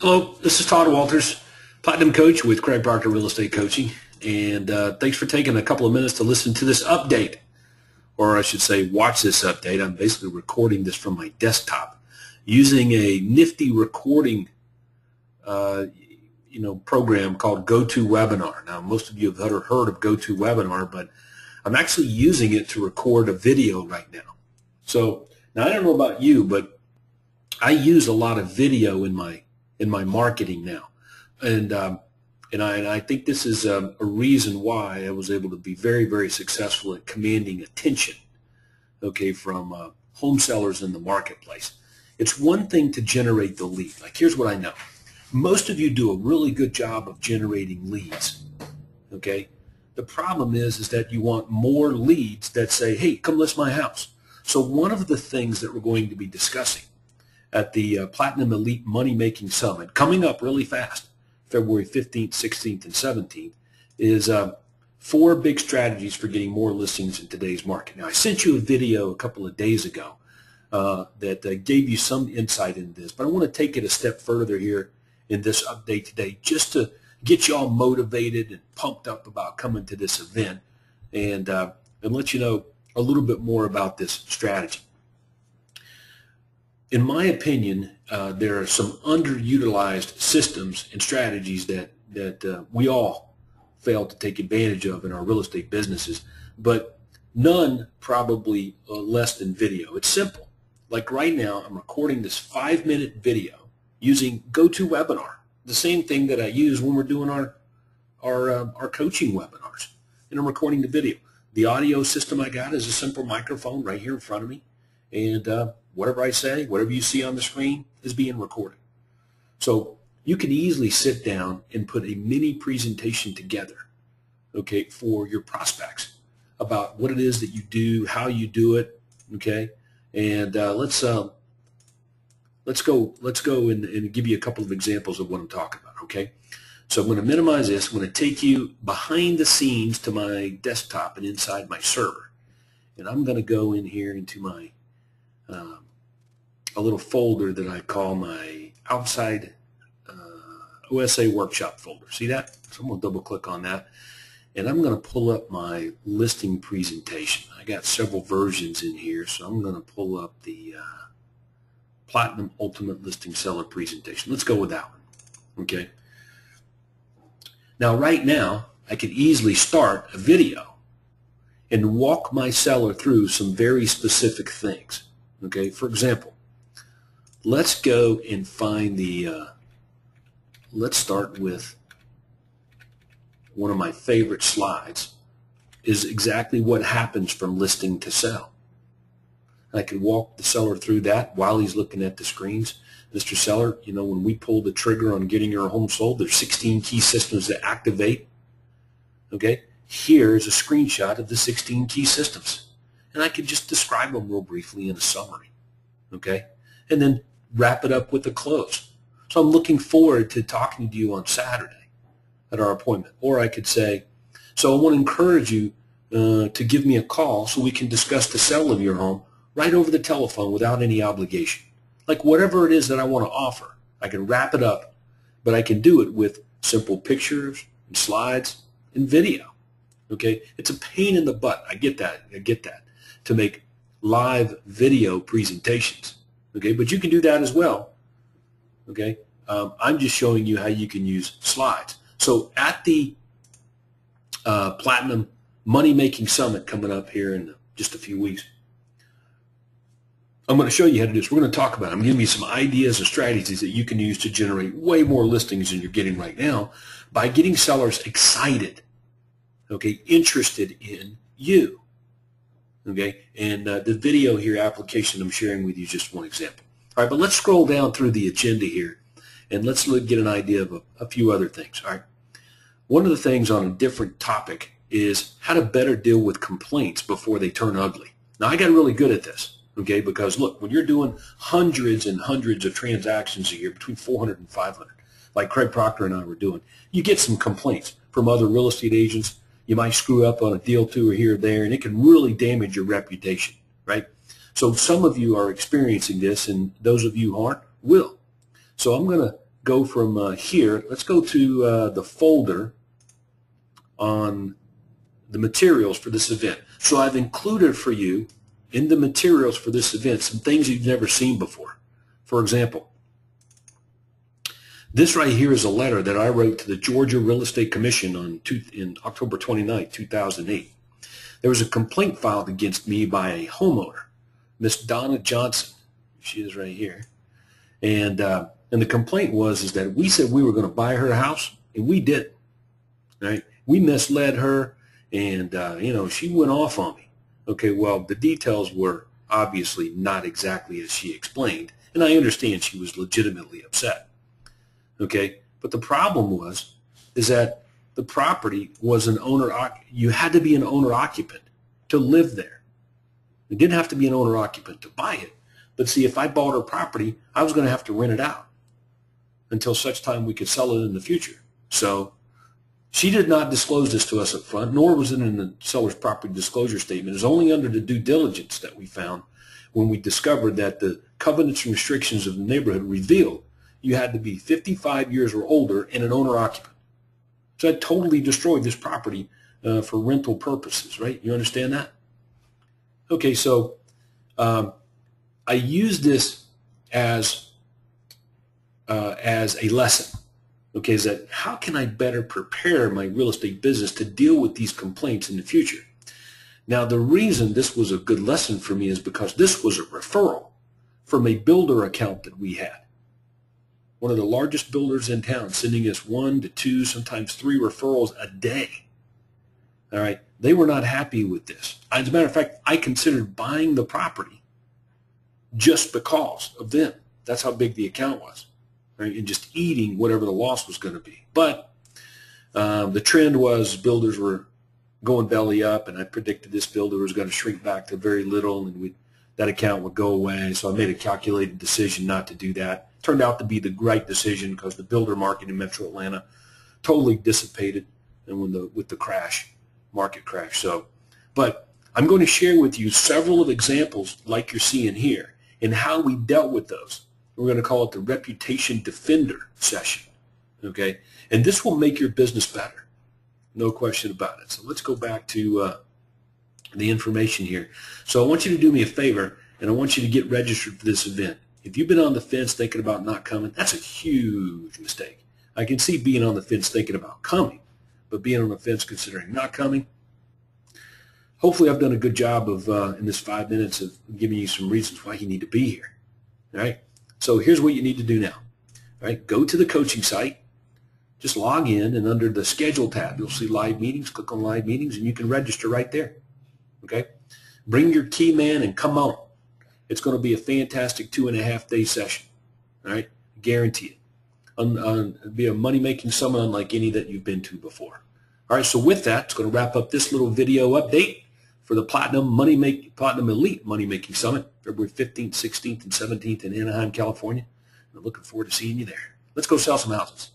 Hello, this is Todd Walters, Platinum Coach with Proctor Real Estate Coaching, and thanks for taking a couple of minutes to listen to this update, or I should say watch this update. I'm basically recording this from my desktop using a nifty recording program called GoToWebinar. Now, most of you have heard of GoToWebinar, but I'm actually using it to record a video right now. So now I don't know about you, but I use a lot of video in my marketing now, and I think this is a reason why I was able to be very, very successful at commanding attention, okay, from home sellers in the marketplace. It's one thing to generate the lead. Like, here's what I know. Most of you do a really good job of generating leads, okay? The problem is that you want more leads that say, hey, come list my house. So one of the things that we're going to be discussing at the Platinum Elite Money Making Summit, coming up really fast, February 15th, 16th, and 17th, is 4 big strategies for getting more listings in today's market. Now, I sent you a video a couple of days ago that gave you some insight into this, but I want to take it a step further here in this update today just to get you all motivated and pumped up about coming to this event and let you know a little bit more about this strategy. In my opinion, there are some underutilized systems and strategies that we all fail to take advantage of in our real estate businesses, but none probably less than video. It's simple. Like right now, I'm recording this 5-minute video using GoToWebinar, the same thing that I use when we're doing our coaching webinars, and I'm recording the video. The audio system I got is a simple microphone right here in front of me, and whatever I say, whatever you see on the screen is being recorded. So you can easily sit down and put a mini presentation together, okay, for your prospects about what it is that you do, how you do it, okay, and let's go and give you a couple of examples of what I'm talking about, okay. So I'm going to minimize this. I'm going to take you behind the scenes to my desktop and inside my server, and I'm going to go in here into my a little folder that I call my outside OSA workshop folder. See that? So I'm going to double click on that, and I'm going to pull up my listing presentation. I got several versions in here, so I'm going to pull up the Platinum Ultimate Listing Seller presentation. Let's go with that one. Okay. Now, right now, I could easily start a video and walk my seller through some very specific things. Okay, for example, let's go and find the, let's start with one of my favorite slides, is exactly what happens from listing to sell. I can walk the seller through that while he's looking at the screens. Mr. Seller, you know, when we pull the trigger on getting your home sold, there's 16 key systems that activate. Okay, here's a screenshot of the 16 key systems. And I can just describe them real briefly in a summary, okay? And then wrap it up with a close. So I'm looking forward to talking to you on Saturday at our appointment. Or I could say, so I want to encourage you to give me a call so we can discuss the sale of your home right over the telephone without any obligation. Like whatever it is that I want to offer, I can wrap it up, but I can do it with simple pictures and slides and video, okay? It's a pain in the butt. I get that. To make live video presentations, okay? But you can do that as well, okay? I'm just showing you how you can use slides. So at the Platinum Money Making Summit coming up here in just a few weeks, I'm going to show you how to do this. We're going to talk about it. I'm giving you some ideas and strategies that you can use to generate way more listings than you're getting right now by getting sellers excited, okay, interested in you. Okay, and the video here application I'm sharing with you is just one example. All right, but let's scroll down through the agenda here, and let's get an idea of a few other things. All right, one of the things on a different topic is how to better deal with complaints before they turn ugly. Now, I got really good at this, okay, because look, when you're doing hundreds and hundreds of transactions a year, between 400 and 500, like Craig Proctor and I were doing, you get some complaints from other real estate agents. You might screw up on a deal too or here or there, and it can really damage your reputation, right? So some of you are experiencing this, and those of you who aren't will. So I'm going to go from here. Let's go to the folder on the materials for this event. So I've included for you in the materials for this event some things you've never seen before. For example, this right here is a letter that I wrote to the Georgia Real Estate Commission in October 29, 2008. There was a complaint filed against me by a homeowner, Miss Donna Johnson. She is right here. And the complaint was that we said we were going to buy her house, and we didn't. Right? We misled her, and she went off on me. Okay, well, the details were obviously not exactly as she explained, and I understand she was legitimately upset. Okay, but the problem is that the property was an owner. You had to be an owner occupant to live there. You didn't have to be an owner occupant to buy it. But see, if I bought her property, I was going to have to rent it out until such time we could sell it in the future. So she did not disclose this to us up front, nor was it in the seller's property disclosure statement. It was only under the due diligence that we found when we discovered that the covenants and restrictions of the neighborhood revealed you had to be 55 years or older and an owner occupant. So I totally destroyed this property for rental purposes, right? You understand that? Okay, so I use this as a lesson. Okay, is that how can I better prepare my real estate business to deal with these complaints in the future? Now, the reason this was a good lesson for me is because this was a referral from a builder account that we had. One of the largest builders in town, sending us 1 to 2, sometimes 3 referrals a day. All right, they were not happy with this. As a matter of fact, I considered buying the property just because of them. That's how big the account was, right? And just eating whatever the loss was going to be. But the trend was builders were going belly up, and I predicted this builder was going to shrink back to very little, and that account would go away. So I made a calculated decision not to do that. Turned out to be the right decision because the builder market in Metro Atlanta totally dissipated, and with the market crash. So, but I'm going to share with you several of examples like you're seeing here and how we dealt with those. We're going to call it the Reputation Defender session. Okay, and this will make your business better, no question about it. So let's go back to the information here. So I want you to do me a favor, and I want you to get registered for this event. If you've been on the fence thinking about not coming, that's a huge mistake. I can see being on the fence thinking about coming, but being on the fence considering not coming. Hopefully I've done a good job of, in this 5 minutes, of giving you some reasons why you need to be here. All right? So here's what you need to do now. All right? Go to the coaching site. Just log in, and under the Schedule tab, you'll see Live Meetings. Click on Live Meetings, and you can register right there. Okay? Bring your key man and come on. It's going to be a fantastic 2.5-day session. All right? Guarantee it. It'll be a money-making summit unlike any that you've been to before. All right, so with that, it's going to wrap up this little video update for the Platinum Elite Money-Making Summit, February 15th, 16th, and 17th in Anaheim, California. I'm looking forward to seeing you there. Let's go sell some houses.